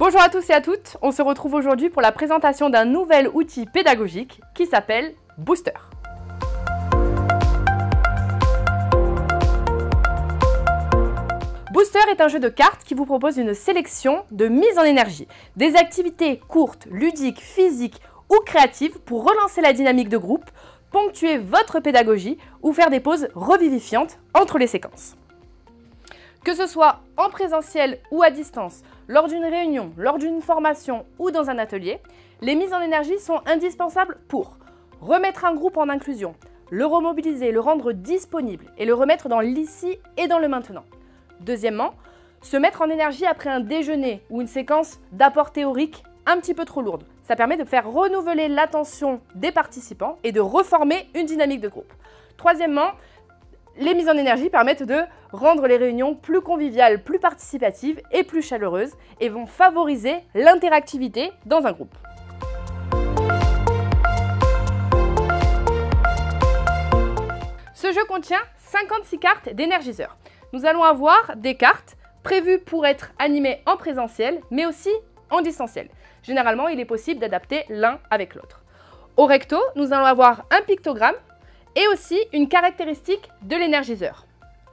Bonjour à tous et à toutes, on se retrouve aujourd'hui pour la présentation d'un nouvel outil pédagogique qui s'appelle Booster. Booster est un jeu de cartes qui vous propose une sélection de mise en énergie, des activités courtes, ludiques, physiques ou créatives pour relancer la dynamique de groupe, ponctuer votre pédagogie ou faire des pauses revivifiantes entre les séquences. Que ce soit en présentiel ou à distance, lors d'une réunion, lors d'une formation ou dans un atelier, les mises en énergie sont indispensables pour remettre un groupe en inclusion, le remobiliser, le rendre disponible et le remettre dans l'ici et dans le maintenant. Deuxièmement, se mettre en énergie après un déjeuner ou une séquence d'apport théorique un petit peu trop lourde. Ça permet de faire renouveler l'attention des participants et de reformer une dynamique de groupe. Troisièmement, les mises en énergie permettent de rendre les réunions plus conviviales, plus participatives et plus chaleureuses et vont favoriser l'interactivité dans un groupe. Ce jeu contient 56 cartes d'énergiseurs. Nous allons avoir des cartes prévues pour être animées en présentiel, mais aussi en distanciel. Généralement, il est possible d'adapter l'un avec l'autre. Au recto, nous allons avoir un pictogramme et aussi une caractéristique de l'énergiseur.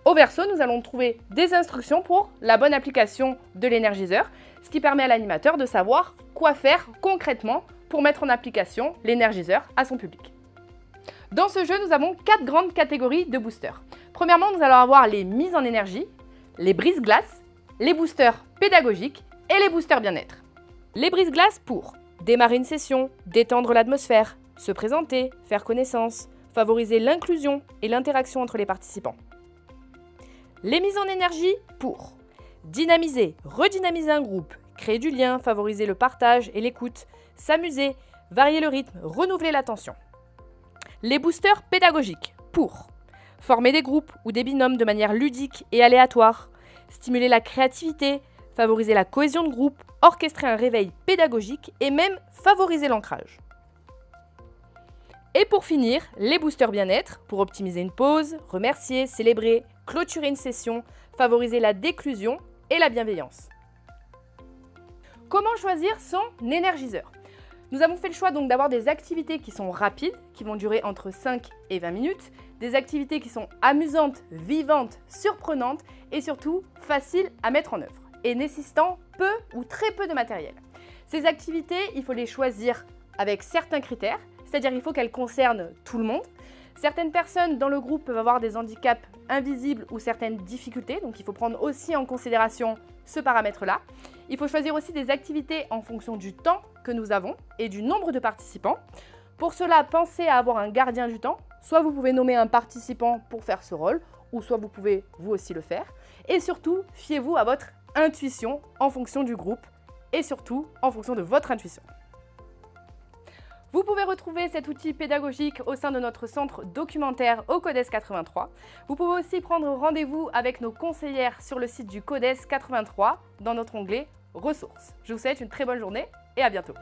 Au verso, nous allons trouver des instructions pour la bonne application de l'énergiseur, ce qui permet à l'animateur de savoir quoi faire concrètement pour mettre en application l'énergiseur à son public. Dans ce jeu, nous avons 4 grandes catégories de boosters. Premièrement, nous allons avoir les mises en énergie, les brise-glace, les boosters pédagogiques et les boosters bien-être. Les brise-glace pour démarrer une session, détendre l'atmosphère, se présenter, faire connaissance, favoriser l'inclusion et l'interaction entre les participants. Les mises en énergie pour dynamiser, redynamiser un groupe, créer du lien, favoriser le partage et l'écoute, s'amuser, varier le rythme, renouveler l'attention. Les boosters pédagogiques pour former des groupes ou des binômes de manière ludique et aléatoire, stimuler la créativité, favoriser la cohésion de groupe, orchestrer un réveil pédagogique et même favoriser l'ancrage. Et pour finir, les boosters bien-être pour optimiser une pause, remercier, célébrer, clôturer une session, favoriser la déclusion et la bienveillance. Comment choisir son énergiseur? Nous avons fait le choix donc d'avoir des activités qui sont rapides, qui vont durer entre 5 et 20 minutes, des activités qui sont amusantes, vivantes, surprenantes et surtout faciles à mettre en œuvre et nécessitant peu ou très peu de matériel. Ces activités, il faut les choisir avec certains critères, c'est-à-dire il faut qu'elles concernent tout le monde. Certaines personnes dans le groupe peuvent avoir des handicaps invisibles ou certaines difficultés, donc il faut prendre aussi en considération ce paramètre-là. Il faut choisir aussi des activités en fonction du temps que nous avons et du nombre de participants. Pour cela, pensez à avoir un gardien du temps. Soit vous pouvez nommer un participant pour faire ce rôle, ou soit vous pouvez vous aussi le faire. Et surtout, fiez-vous à votre intuition en fonction du groupe et surtout en fonction de votre intuition. Vous pouvez retrouver cet outil pédagogique au sein de notre centre documentaire au CODES 83. Vous pouvez aussi prendre rendez-vous avec nos conseillères sur le site du CODES 83 dans notre onglet Ressources. Je vous souhaite une très bonne journée et à bientôt.